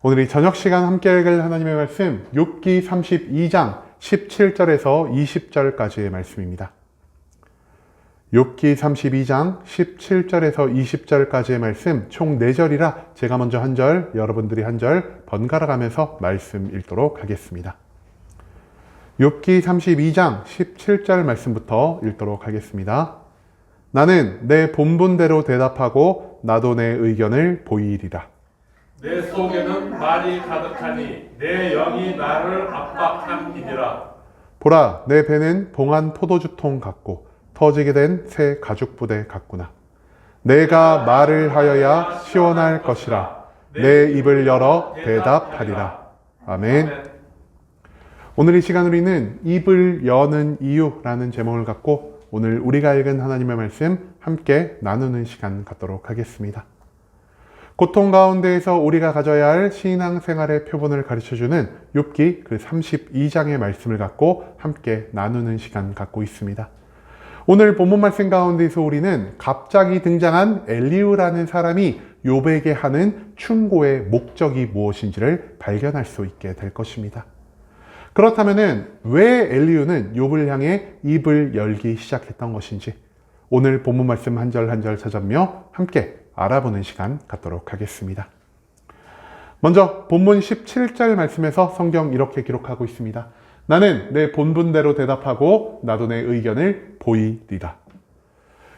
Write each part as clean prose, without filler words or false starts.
오늘 이 저녁 시간 함께 읽을 하나님의 말씀 욥기 32장 17절에서 20절까지의 말씀입니다. 욥기 32장 17절에서 20절까지의 말씀 총 4절이라 제가 먼저 한 절, 여러분들이 한 절 번갈아 가면서 말씀 읽도록 하겠습니다. 욥기 32장 17절 말씀부터 읽도록 하겠습니다. 나는 내 본분대로 대답하고 나도 내 의견을 보이리라. 내 속에는 말이 가득하니 내 영이 나를 압박함이니라. 보라, 내 배는 봉한 포도주통 같고 터지게 된 새 가죽부대 같구나. 내가 말을 하여야 시원할 것이라. 내 입을 열어 대답하리라. 아멘. 오늘 이 시간 우리는 입을 여는 이유라는 제목을 갖고 오늘 우리가 읽은 하나님의 말씀 함께 나누는 시간 갖도록 하겠습니다. 고통 가운데에서 우리가 가져야 할 신앙생활의 표본을 가르쳐주는 욥기 그 32장의 말씀을 갖고 함께 나누는 시간 갖고 있습니다. 오늘 본문 말씀 가운데서 우리는 갑자기 등장한 엘리후라는 사람이 욥에게 하는 충고의 목적이 무엇인지를 발견할 수 있게 될 것입니다. 그렇다면 왜 엘리후는 욥을 향해 입을 열기 시작했던 것인지 오늘 본문 말씀 한 절 한 절 찾아보며 함께 알아보는 시간 갖도록 하겠습니다. 먼저 본문 17절 말씀에서 성경 이렇게 기록하고 있습니다. 나는 내 본분대로 대답하고 나도 내 의견을 보이리라.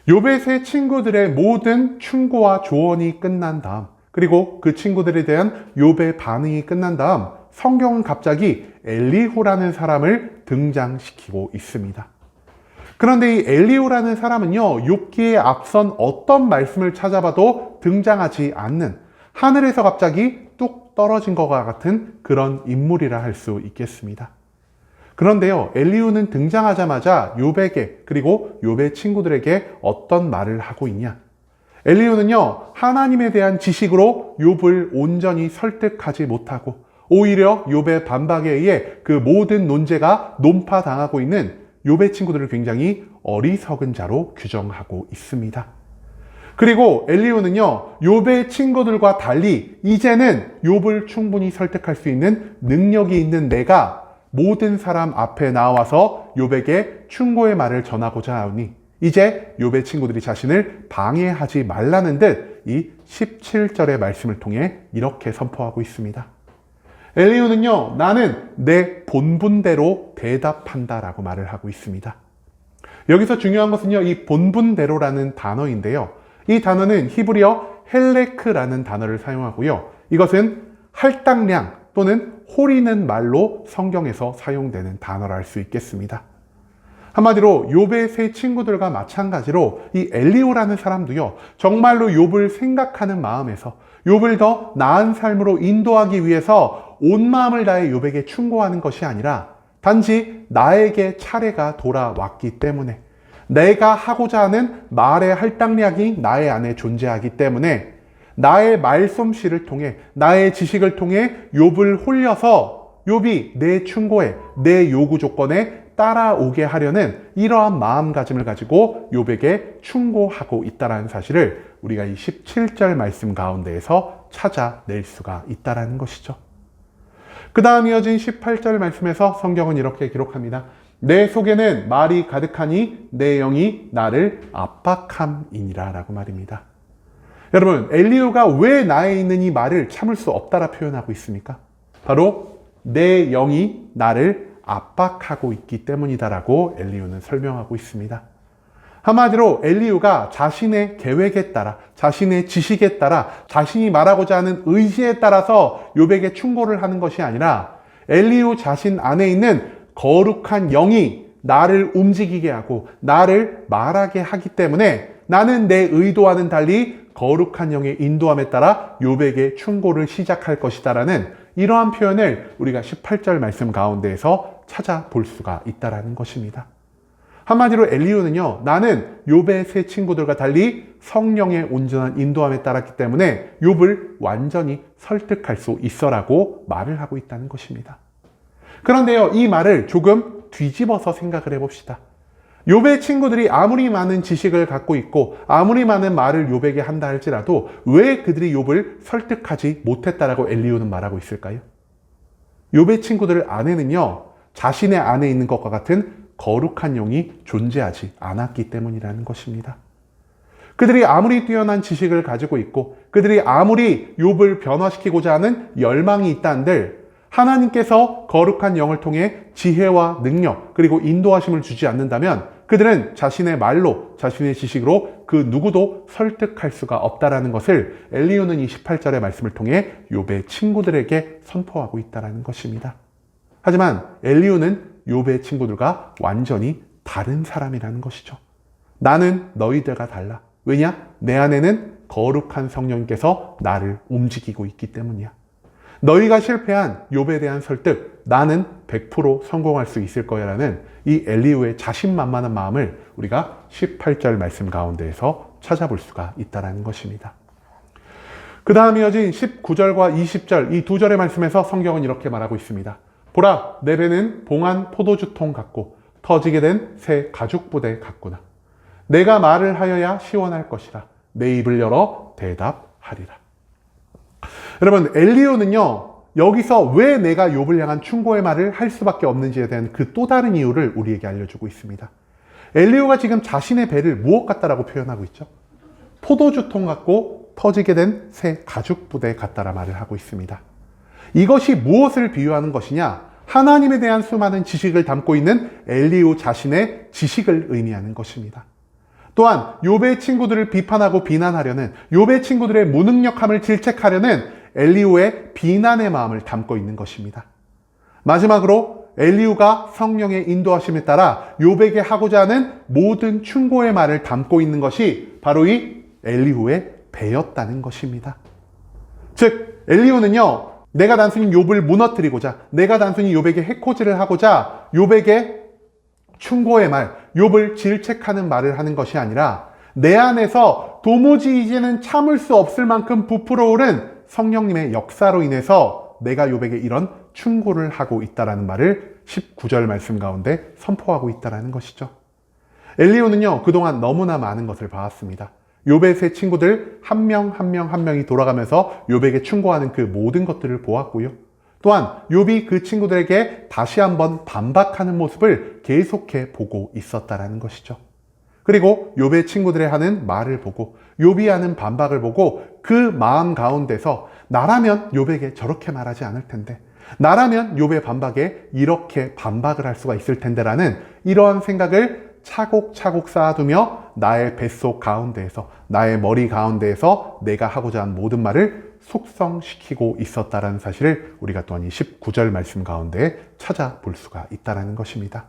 욥의 세 친구들의 모든 충고와 조언이 끝난 다음, 그리고 그 친구들에 대한 욥의 반응이 끝난 다음 성경은 갑자기 엘리후라는 사람을 등장시키고 있습니다. 그런데 이 엘리후라는 사람은요, 욥기에 앞선 어떤 말씀을 찾아봐도 등장하지 않는, 하늘에서 갑자기 뚝 떨어진 것과 같은 그런 인물이라 할 수 있겠습니다. 그런데요, 엘리후는 등장하자마자 욥에게 그리고 욥의 친구들에게 어떤 말을 하고 있냐? 엘리후는요, 하나님에 대한 지식으로 욥을 온전히 설득하지 못하고 오히려 욥의 반박에 의해 그 모든 논제가 논파당하고 있는 욥의 친구들을 굉장히 어리석은 자로 규정하고 있습니다. 그리고 엘리후는요, 욥의 친구들과 달리 이제는 욥을 충분히 설득할 수 있는 능력이 있는 내가 모든 사람 앞에 나와서 욥에게 충고의 말을 전하고자 하오니 이제 욥의 친구들이 자신을 방해하지 말라는 듯 이 17절의 말씀을 통해 이렇게 선포하고 있습니다. 엘리후는요, 나는 내 본분대로 대답한다라고 말을 하고 있습니다. 여기서 중요한 것은요, 이 본분대로라는 단어인데요. 이 단어는 히브리어 헬레크라는 단어를 사용하고요. 이것은 할당량 또는 호리는 말로 성경에서 사용되는 단어라 할 수 있겠습니다. 한마디로 욥의 세 친구들과 마찬가지로 이 엘리후라는 사람도요, 정말로 욥을 생각하는 마음에서 욥을 더 나은 삶으로 인도하기 위해서 온 마음을 다해 욥에게 충고하는 것이 아니라 단지 나에게 차례가 돌아왔기 때문에 내가 하고자 하는 말의 할당량이 나의 안에 존재하기 때문에 나의 말솜씨를 통해 나의 지식을 통해 욥을 홀려서 욥이 내 충고에 내 요구 조건에 따라오게 하려는 이러한 마음가짐을 가지고 욥에게 충고하고 있다는 사실을 우리가 이 17절 말씀 가운데에서 찾아낼 수가 있다는 것이죠. 그 다음 이어진 18절 말씀에서 성경은 이렇게 기록합니다. 내 속에는 말이 가득하니 내 영이 나를 압박함이니라 라고 말입니다. 여러분, 엘리후가 왜 나에 있는 이 말을 참을 수 없다라 표현하고 있습니까? 바로 내 영이 나를 압박하고 있기 때문이다라고 엘리후는 설명하고 있습니다. 한마디로 엘리후가 자신의 계획에 따라, 자신의 지식에 따라, 자신이 말하고자 하는 의지에 따라서 욥에게 충고를 하는 것이 아니라 엘리후 자신 안에 있는 거룩한 영이 나를 움직이게 하고 나를 말하게 하기 때문에 나는 내 의도와는 달리 거룩한 영의 인도함에 따라 욥에게 충고를 시작할 것이다라는 이러한 표현을 우리가 18절 말씀 가운데에서 찾아볼 수가 있다는 것입니다. 한마디로 엘리후는요, 나는 욥의 세 친구들과 달리 성령의 온전한 인도함에 따랐기 때문에 욥을 완전히 설득할 수 있어라고 말을 하고 있다는 것입니다. 그런데요, 이 말을 조금 뒤집어서 생각을 해봅시다. 욥의 친구들이 아무리 많은 지식을 갖고 있고 아무리 많은 말을 욥에게 한다 할지라도 왜 그들이 욥을 설득하지 못했다라고 엘리후는 말하고 있을까요? 욥의 친구들 안에는요, 자신의 안에 있는 것과 같은 거룩한 영이 존재하지 않았기 때문이라는 것입니다. 그들이 아무리 뛰어난 지식을 가지고 있고 그들이 아무리 욥을 변화시키고자 하는 열망이 있다 한들 하나님께서 거룩한 영을 통해 지혜와 능력 그리고 인도하심을 주지 않는다면 그들은 자신의 말로 자신의 지식으로 그 누구도 설득할 수가 없다라는 것을 엘리후는 이 18절의 말씀을 통해 욥의 친구들에게 선포하고 있다는 것입니다. 하지만 엘리후는 욥의 친구들과 완전히 다른 사람이라는 것이죠. 나는 너희들과 달라. 왜냐? 내 안에는 거룩한 성령께서 나를 움직이고 있기 때문이야. 너희가 실패한 욥에 대한 설득, 나는 100% 성공할 수 있을 거야 라는 이 엘리후의 자신만만한 마음을 우리가 18절 말씀 가운데에서 찾아볼 수가 있다는 것입니다. 그 다음 이어진 19절과 20절 이 두 절의 말씀에서 성경은 이렇게 말하고 있습니다. 보라, 내 배는 봉한 포도주통 같고 터지게 된 새 가죽부대 같구나. 내가 말을 하여야 시원할 것이라. 내 입을 열어 대답하리라. 여러분, 엘리후는요, 여기서 왜 내가 욥을 향한 충고의 말을 할 수밖에 없는지에 대한 그 또 다른 이유를 우리에게 알려주고 있습니다. 엘리후가 지금 자신의 배를 무엇 같다라고 표현하고 있죠? 포도주통 같고 터지게 된 새 가죽부대 같다라 말을 하고 있습니다. 이것이 무엇을 비유하는 것이냐? 하나님에 대한 수많은 지식을 담고 있는 엘리후 자신의 지식을 의미하는 것입니다. 또한 욥의 친구들을 비판하고 비난하려는 욥의 친구들의 무능력함을 질책하려는 엘리후의 비난의 마음을 담고 있는 것입니다. 마지막으로 엘리후가 성령의 인도하심에 따라 욥에게 하고자 하는 모든 충고의 말을 담고 있는 것이 바로 이 엘리후의 배였다는 것입니다. 즉 엘리후는요, 내가 단순히 욥을 무너뜨리고자, 내가 단순히 욥에게 해코지를 하고자 욥에게 충고의 말, 욥을 질책하는 말을 하는 것이 아니라 내 안에서 도무지 이제는 참을 수 없을 만큼 부풀어 오른 성령님의 역사로 인해서 내가 욥에게 이런 충고를 하고 있다는 말을 19절 말씀 가운데 선포하고 있다는 것이죠. 엘리후는요, 그동안 너무나 많은 것을 봐왔습니다. 욥의 세 친구들 한 명 한 명 한 명이 돌아가면서 욥에게 충고하는 그 모든 것들을 보았고요. 또한 욥이 그 친구들에게 다시 한번 반박하는 모습을 계속해 보고 있었다는 것이죠. 그리고 욥의 친구들의 하는 말을 보고 욥이 하는 반박을 보고 그 마음 가운데서 나라면 욥에게 저렇게 말하지 않을 텐데, 나라면 욥의 반박에 이렇게 반박을 할 수가 있을 텐데라는 이러한 생각을 차곡차곡 쌓아두며 나의 뱃속 가운데에서, 나의 머리 가운데에서 내가 하고자 한 모든 말을 숙성시키고 있었다는 사실을 우리가 또한 이 19절 말씀 가운데 찾아볼 수가 있다는 것입니다.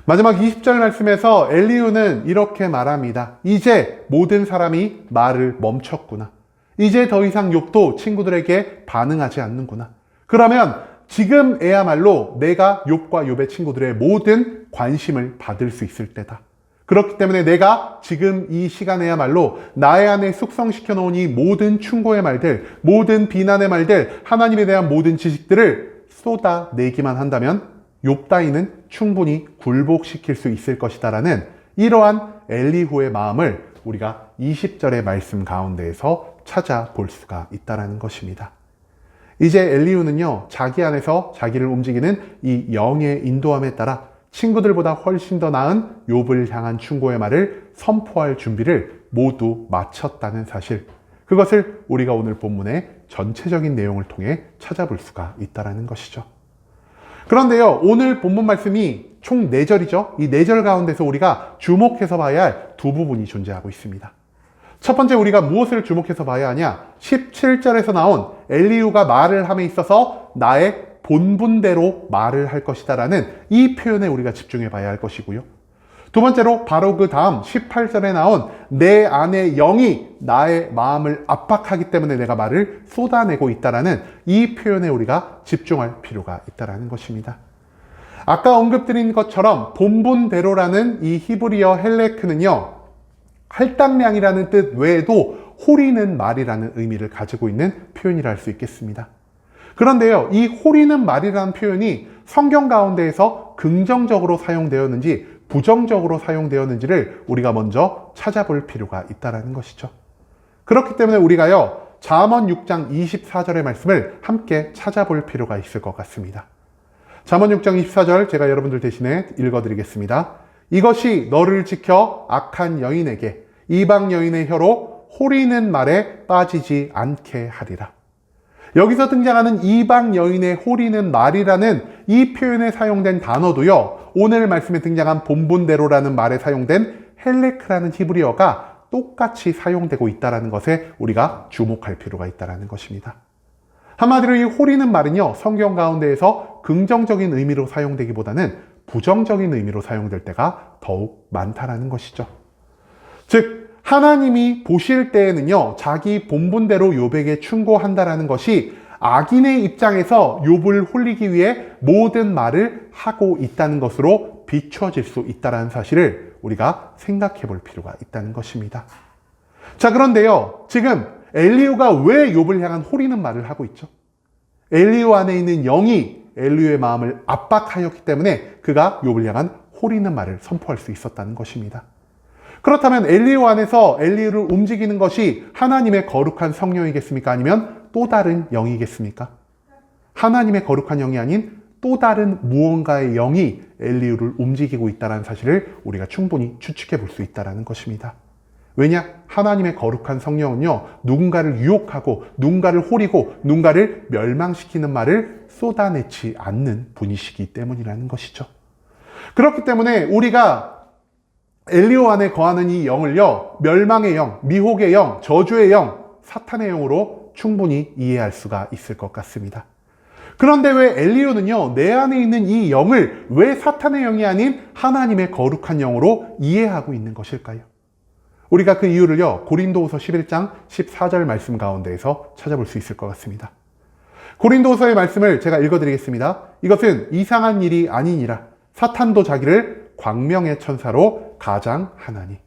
마지막 20절 말씀에서 엘리후는 이렇게 말합니다. 이제 모든 사람이 말을 멈췄구나. 이제 더 이상 욥도 친구들에게 반응하지 않는구나. 그러면 지금에야말로 내가 욥과 욥의 친구들의 모든 관심을 받을 수 있을 때다. 그렇기 때문에 내가 지금 이 시간에야말로 나의 안에 숙성시켜 놓은 이 모든 충고의 말들, 모든 비난의 말들, 하나님에 대한 모든 지식들을 쏟아내기만 한다면 욥 따위는 충분히 굴복시킬 수 있을 것이다라는 이러한 엘리후의 마음을 우리가 20절의 말씀 가운데에서 찾아볼 수가 있다는 것입니다. 이제 엘리후는요, 자기 안에서 자기를 움직이는 이 영의 인도함에 따라 친구들보다 훨씬 더 나은 욥을 향한 충고의 말을 선포할 준비를 모두 마쳤다는 사실, 그것을 우리가 오늘 본문의 전체적인 내용을 통해 찾아볼 수가 있다는 것이죠. 그런데요, 오늘 본문 말씀이 총 4절이죠. 이 4절 가운데서 우리가 주목해서 봐야 할 두 부분이 존재하고 있습니다. 첫 번째, 우리가 무엇을 주목해서 봐야 하냐? 17절에서 나온 엘리후가 말을 함에 있어서 나의 본분대로 말을 할 것이다 라는 이 표현에 우리가 집중해 봐야 할 것이고요. 두 번째로 바로 그 다음 18절에 나온 내 안의 영이 나의 마음을 압박하기 때문에 내가 말을 쏟아내고 있다라는 이 표현에 우리가 집중할 필요가 있다는 것입니다. 아까 언급드린 것처럼 본분대로라는 이 히브리어 헬레크는요, 할당량이라는 뜻 외에도 호리는 말이라는 의미를 가지고 있는 표현이라 할 수 있겠습니다. 그런데요, 이 호리는 말이라는 표현이 성경 가운데에서 긍정적으로 사용되었는지 부정적으로 사용되었는지를 우리가 먼저 찾아볼 필요가 있다는 것이죠. 그렇기 때문에 우리가요, 잠언 6장 24절의 말씀을 함께 찾아볼 필요가 있을 것 같습니다. 잠언 6장 24절 제가 여러분들 대신에 읽어드리겠습니다. 이것이 너를 지켜 악한 여인에게 이방 여인의 혀로 호리는 말에 빠지지 않게 하리라. 여기서 등장하는 이방 여인의 호리는 말이라는 이 표현에 사용된 단어도요, 오늘 말씀에 등장한 본분대로라는 말에 사용된 헬레크라는 히브리어가 똑같이 사용되고 있다는 것에 우리가 주목할 필요가 있다는 것입니다. 한마디로 이 호리는 말은요, 성경 가운데에서 긍정적인 의미로 사용되기보다는 부정적인 의미로 사용될 때가 더욱 많다는 것이죠. 즉, 하나님이 보실 때에는요, 자기 본분대로 욥에게 충고한다라는 것이 악인의 입장에서 욥을 홀리기 위해 모든 말을 하고 있다는 것으로 비춰질 수 있다는 사실을 우리가 생각해 볼 필요가 있다는 것입니다. 자, 그런데요, 지금 엘리후가 왜 욥을 향한 호리는 말을 하고 있죠? 엘리후 안에 있는 영이 엘리후의 마음을 압박하였기 때문에 그가 욥을 향한 호리는 말을 선포할 수 있었다는 것입니다. 그렇다면 엘리후 안에서 엘리후를 움직이는 것이 하나님의 거룩한 성령이겠습니까? 아니면 또 다른 영이겠습니까? 하나님의 거룩한 영이 아닌 또 다른 무언가의 영이 엘리후를 움직이고 있다는 사실을 우리가 충분히 추측해 볼 수 있다는 것입니다. 왜냐? 하나님의 거룩한 성령은요, 누군가를 유혹하고 누군가를 호리고 누군가를 멸망시키는 말을 쏟아내지 않는 분이시기 때문이라는 것이죠. 그렇기 때문에 우리가 엘리후 안에 거하는 이 영을요, 멸망의 영, 미혹의 영, 저주의 영, 사탄의 영으로 충분히 이해할 수가 있을 것 같습니다. 그런데 왜 엘리후는요, 내 안에 있는 이 영을 왜 사탄의 영이 아닌 하나님의 거룩한 영으로 이해하고 있는 것일까요? 우리가 그 이유를요, 고린도후서 11장 14절 말씀 가운데에서 찾아볼 수 있을 것 같습니다. 고린도후서의 말씀을 제가 읽어드리겠습니다. 이것은 이상한 일이 아니니라 사탄도 자기를 광명의 천사로 가장하나니.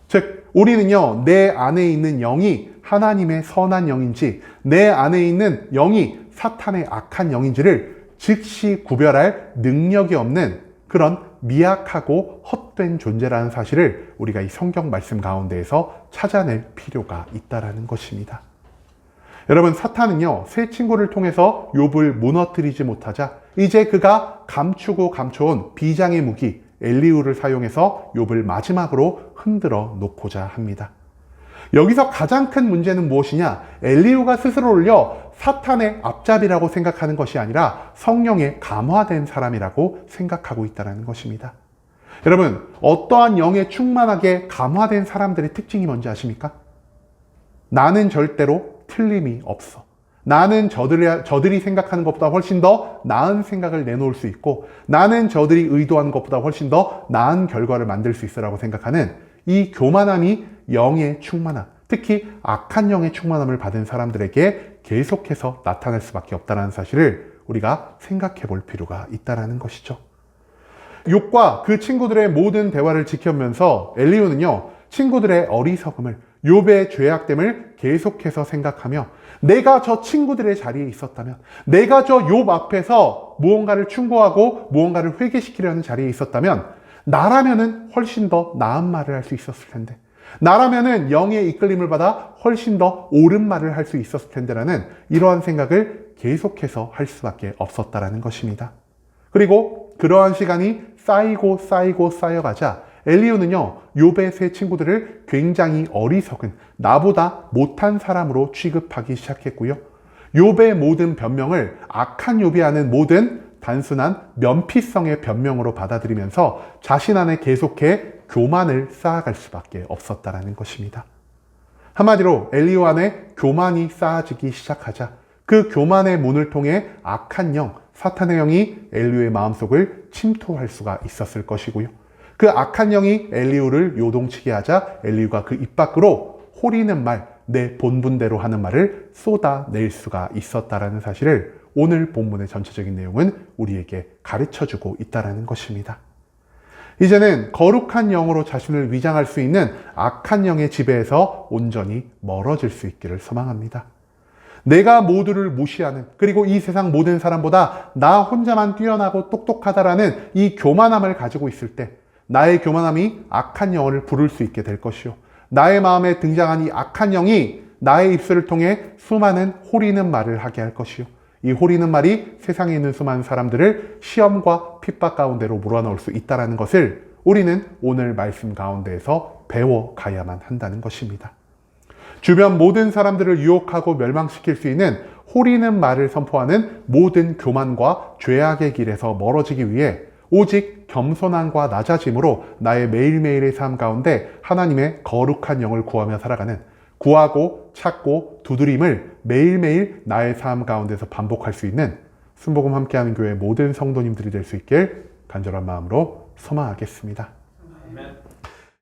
즉, 우리는요, 내 안에 있는 영이 하나님의 선한 영인지 내 안에 있는 영이 사탄의 악한 영인지를 즉시 구별할 능력이 없는 그런 미약하고 헛된 존재라는 사실을 우리가 이 성경 말씀 가운데에서 찾아낼 필요가 있다는 것입니다. 여러분, 사탄은요, 새 친구를 통해서 욥을 무너뜨리지 못하자 이제 그가 감추고 감춰온 비장의 무기 엘리후를 사용해서 욥을 마지막으로 흔들어 놓고자 합니다. 여기서 가장 큰 문제는 무엇이냐? 엘리후가 스스로를요, 사탄의 앞잡이라고 생각하는 것이 아니라 성령에 감화된 사람이라고 생각하고 있다는 것입니다. 여러분, 어떠한 영에 충만하게 감화된 사람들의 특징이 뭔지 아십니까? 나는 절대로 틀림이 없어. 나는 저들이 생각하는 것보다 훨씬 더 나은 생각을 내놓을 수 있고, 나는 저들이 의도하는 것보다 훨씬 더 나은 결과를 만들 수 있어라고 생각하는 이 교만함이 영의 충만함, 특히 악한 영의 충만함을 받은 사람들에게 계속해서 나타날 수밖에 없다는 사실을 우리가 생각해 볼 필요가 있다는 것이죠. 욥과 그 친구들의 모든 대화를 지켜면서 엘리후는요, 친구들의 어리석음을, 욥의 죄악됨을 계속해서 생각하며 내가 저 친구들의 자리에 있었다면, 내가 저 욥 앞에서 무언가를 충고하고 무언가를 회개시키려는 자리에 있었다면 나라면은 훨씬 더 나은 말을 할 수 있었을 텐데, 나라면은 영의 이끌림을 받아 훨씬 더 옳은 말을 할 수 있었을 텐데라는 이러한 생각을 계속해서 할 수밖에 없었다라는 것입니다. 그리고 그러한 시간이 쌓이고 쌓여가자 엘리후는요, 욥의 세 친구들을 굉장히 어리석은, 나보다 못한 사람으로 취급하기 시작했고요. 욥의 모든 변명을 악한 욥이 하는 모든 단순한 면피성의 변명으로 받아들이면서 자신 안에 계속해 교만을 쌓아갈 수밖에 없었다는 것입니다. 한마디로 엘리후 안에 교만이 쌓아지기 시작하자 그 교만의 문을 통해 악한 영, 사탄의 영이 엘리후의 마음속을 침투할 수가 있었을 것이고요. 그 악한 영이 엘리후를 요동치게 하자 엘리후가 그 입 밖으로 호리는 말, 내 본분대로 하는 말을 쏟아낼 수가 있었다는 사실을 오늘 본문의 전체적인 내용은 우리에게 가르쳐주고 있다는 것입니다. 이제는 거룩한 영으로 자신을 위장할 수 있는 악한 영의 지배에서 온전히 멀어질 수 있기를 소망합니다. 내가 모두를 무시하는, 그리고 이 세상 모든 사람보다 나 혼자만 뛰어나고 똑똑하다라는 이 교만함을 가지고 있을 때, 나의 교만함이 악한 영을 부를 수 있게 될 것이요. 나의 마음에 등장한 이 악한 영이 나의 입술을 통해 수많은 호리는 말을 하게 할 것이요. 이 호리는 말이 세상에 있는 수많은 사람들을 시험과 핍박 가운데로 몰아넣을 수 있다는 것을 우리는 오늘 말씀 가운데에서 배워가야만 한다는 것입니다. 주변 모든 사람들을 유혹하고 멸망시킬 수 있는 호리는 말을 선포하는 모든 교만과 죄악의 길에서 멀어지기 위해 오직 겸손함과 낮아짐으로 나의 매일매일의 삶 가운데 하나님의 거룩한 영을 구하며 살아가는, 구하고 찾고 두드림을 매일매일 나의 삶 가운데서 반복할 수 있는 순복음 함께하는 교회 모든 성도님들이 될 수 있길 간절한 마음으로 소망하겠습니다. 아멘.